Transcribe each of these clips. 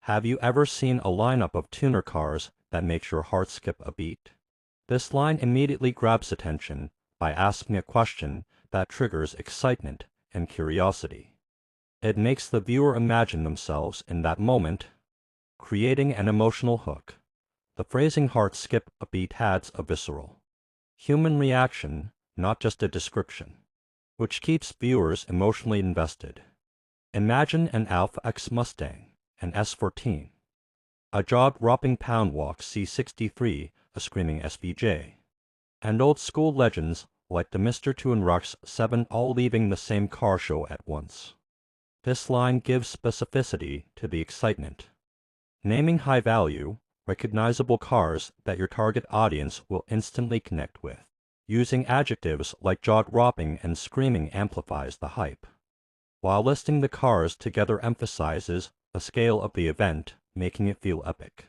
Have you ever seen a lineup of tuner cars that makes your heart skip a beat? This line immediately grabs attention by asking a question that triggers excitement and curiosity. It makes the viewer imagine themselves in that moment, creating an emotional hook. The phrasing heart skip a beat adds a visceral human reaction, not just a description, which keeps viewers emotionally invested. Imagine an Alpha X Mustang, an S14, a jaw-dropping pound Walk C63, a screaming SVJ, and old-school legends like the MR2 and RX7 all leaving the same car show at once. This line gives specificity to the excitement, naming high-value, recognizable cars that your target audience will instantly connect with. Using adjectives like jaw-dropping and screaming amplifies the hype, while listing the cars together emphasizes the scale of the event, making it feel epic.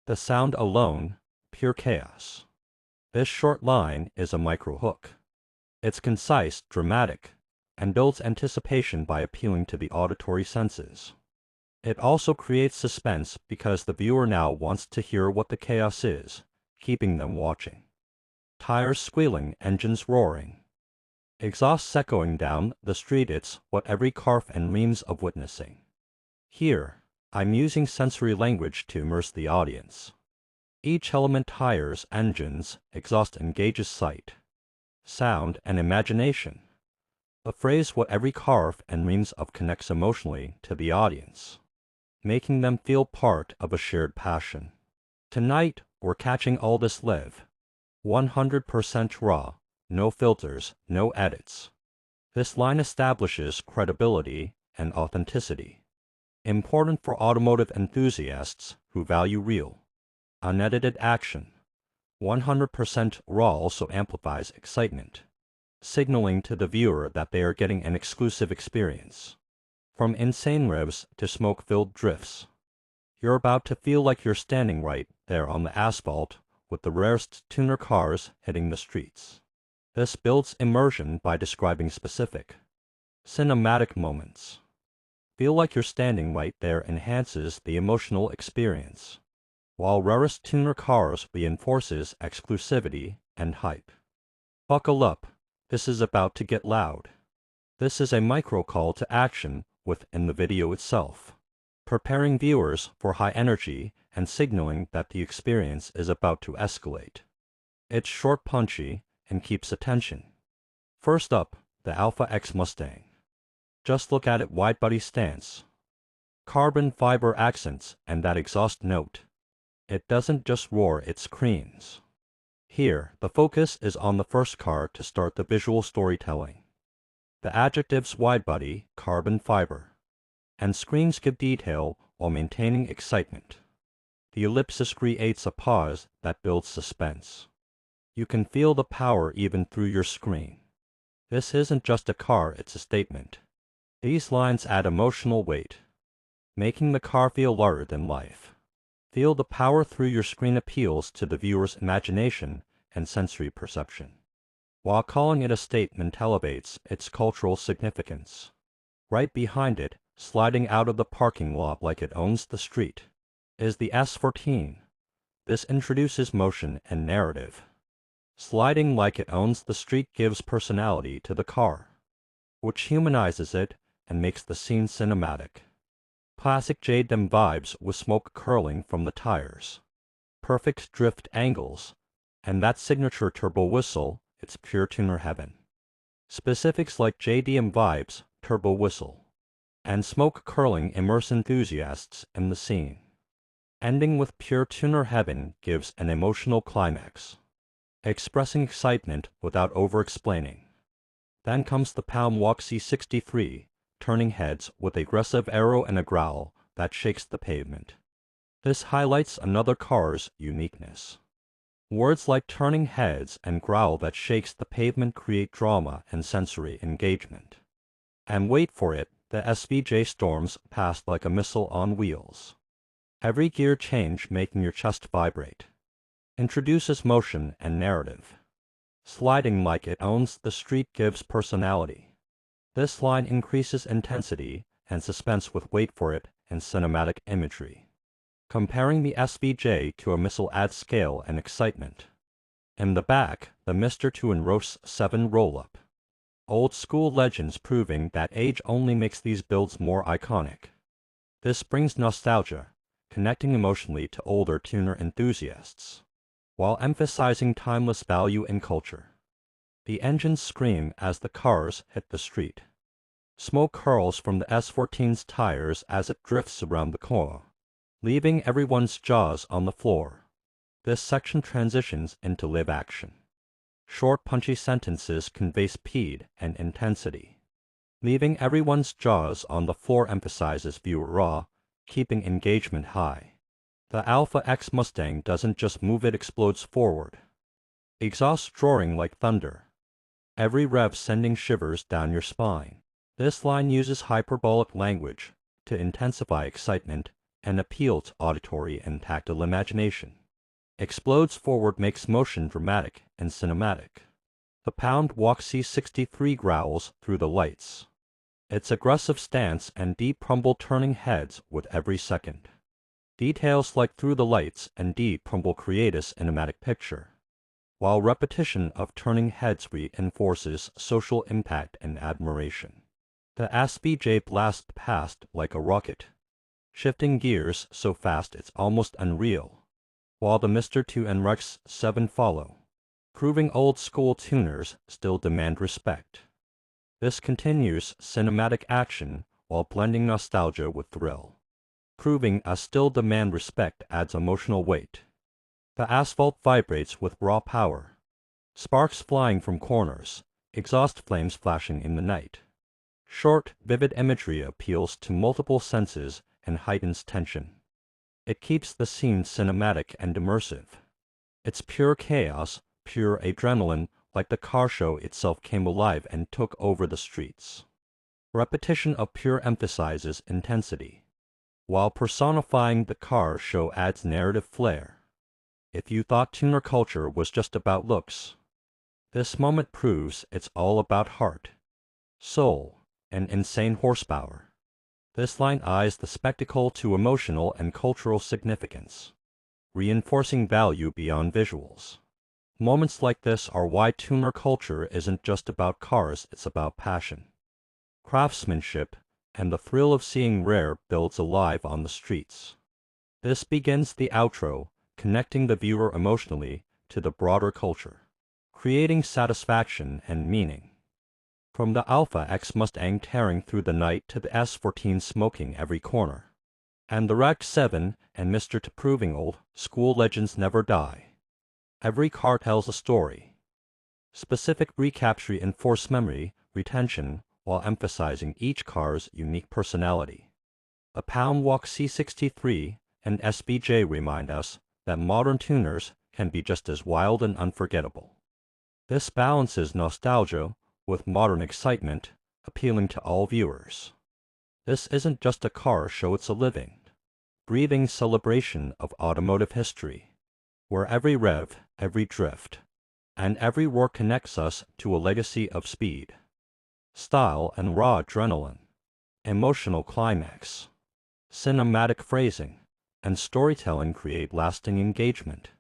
The sound alone, pure chaos. This short line is a micro hook. It's concise, dramatic, and builds anticipation by appealing to the auditory senses. It also creates suspense because the viewer now wants to hear what the chaos is, keeping them watching. Tires squealing, engines roaring, exhausts echoing down the street, it's what every car fan dreams of witnessing. Here, I'm using sensory language to immerse the audience. Each element, tires, engines, exhaust, engages sight, sound, and imagination. The phrase "what every car fan dreams of" connects emotionally to the audience, making them feel part of a shared passion. Tonight, we're catching all this live. 100% raw, no filters, no edits. This line establishes credibility and authenticity, important for automotive enthusiasts who value real, unedited action. 100% raw also amplifies excitement, signaling to the viewer that they are getting an exclusive experience. From insane revs to smoke-filled drifts, you're about to feel like you're standing right there on the asphalt with the rarest tuner cars hitting the streets. This builds immersion by describing specific, cinematic moments. Feel like you're standing right there enhances the emotional experience, while rarest tuner cars reinforces exclusivity and hype. Buckle up, this is about to get loud. This is a micro call to action within the video itself, preparing viewers for high energy and signaling that the experience is about to escalate. It's short, punchy, and keeps attention. First up, the Alpha X Mustang. Just look at it, wide body stance, carbon fiber accents, and that exhaust note. It doesn't just roar, it screams. Here, the focus is on the first car to start the visual storytelling. The adjectives wide body, carbon fiber, and screens give detail while maintaining excitement. The ellipsis creates a pause that builds suspense. You can feel the power even through your screen. This isn't just a car, it's a statement. These lines add emotional weight, making the car feel larger than life. Feel the power through your screen appeals to the viewer's imagination and sensory perception, while calling it a statement elevates its cultural significance. Right behind it, sliding out of the parking lot like it owns the street, is the S14. This introduces motion and narrative. Sliding like it owns the street gives personality to the car, which humanizes it and makes the scene cinematic. Classic JDM vibes with smoke curling from the tires, perfect drift angles, and that signature turbo whistle, it's pure tuner heaven. Specifics like JDM vibes, turbo whistle, and smoke curling immerse enthusiasts in the scene. Ending with pure tuner heaven gives an emotional climax, expressing excitement without over-explaining. Then comes the Palm Walk C63, turning heads with aggressive arrow and a growl that shakes the pavement. This highlights another car's uniqueness. Words like turning heads and growl that shakes the pavement create drama and sensory engagement. And wait for it, the SVJ storms past like a missile on wheels. Every gear change making your chest vibrate. Introduces motion and narrative. Sliding like it owns the street gives personality. This line increases intensity and suspense with wait for it and cinematic imagery. Comparing the SVJ to a missile adds scale and excitement. In the back, the MR2 and RX7 roll-up. Old school legends proving that age only makes these builds more iconic. This brings nostalgia, connecting emotionally to older tuner enthusiasts, while emphasizing timeless value and culture. The engines scream as the cars hit the street. Smoke curls from the S14's tires as it drifts around the corner, leaving everyone's jaws on the floor. This section transitions into live action. Short, punchy sentences convey speed and intensity. Leaving everyone's jaws on the floor emphasizes viewer raw, keeping engagement high. The Alpha X Mustang doesn't just move, it explodes forward. Exhaust roaring like thunder. Every rev sending shivers down your spine. This line uses hyperbolic language to intensify excitement and appeal to auditory and tactile imagination. Explodes forward makes motion dramatic and cinematic. The pound Walk C63 growls through the lights. Its aggressive stance and deep rumble turning heads with every second. Details like through the lights and deep rumble create a cinematic picture, while repetition of turning heads reinforces social impact and admiration. The SVJ blasts past like a rocket, shifting gears so fast it's almost unreal, while the MR2 and RX7 follow, proving old-school tuners still demand respect. This continues cinematic action while blending nostalgia with thrill, proving a still demand respect adds emotional weight. The asphalt vibrates with raw power, sparks flying from corners, exhaust flames flashing in the night. Short, vivid imagery appeals to multiple senses and heightens tension. It keeps the scene cinematic and immersive. It's pure chaos, pure adrenaline, like the car show itself came alive and took over the streets. Repetition of pure emphasizes intensity, while personifying the car show adds narrative flair. If you thought tuner culture was just about looks, this moment proves it's all about heart, soul, and insane horsepower. This line eyes the spectacle to emotional and cultural significance, reinforcing value beyond visuals. Moments like this are why tuner culture isn't just about cars, it's about passion, craftsmanship, and the thrill of seeing rare builds alive on the streets. This begins the outro, connecting the viewer emotionally to the broader culture, creating satisfaction and meaning. From the Alpha X Mustang tearing through the night to the S14 smoking every corner, and the RX7 and MR2 proving old school legends never die. Every car tells a story. Specific recaps reinforce memory retention while emphasizing each car's unique personality. A pound Walk C63 and SVJ remind us that modern tuners can be just as wild and unforgettable. This balances nostalgia with modern excitement, appealing to all viewers. This isn't just a car show, it's a living, breathing celebration of automotive history, where every rev, every drift, and every roar connects us to a legacy of speed, style, and raw adrenaline, emotional climax, cinematic phrasing, and storytelling create lasting engagement.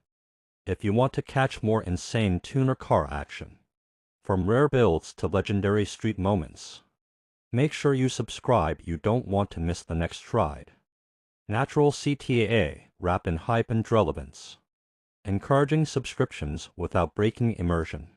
If you want to catch more insane tuner car action, from rare builds to legendary street moments, make sure you subscribe. You don't want to miss the next ride. Natural CTA wrapped in hype and relevance, encouraging subscriptions without breaking immersion.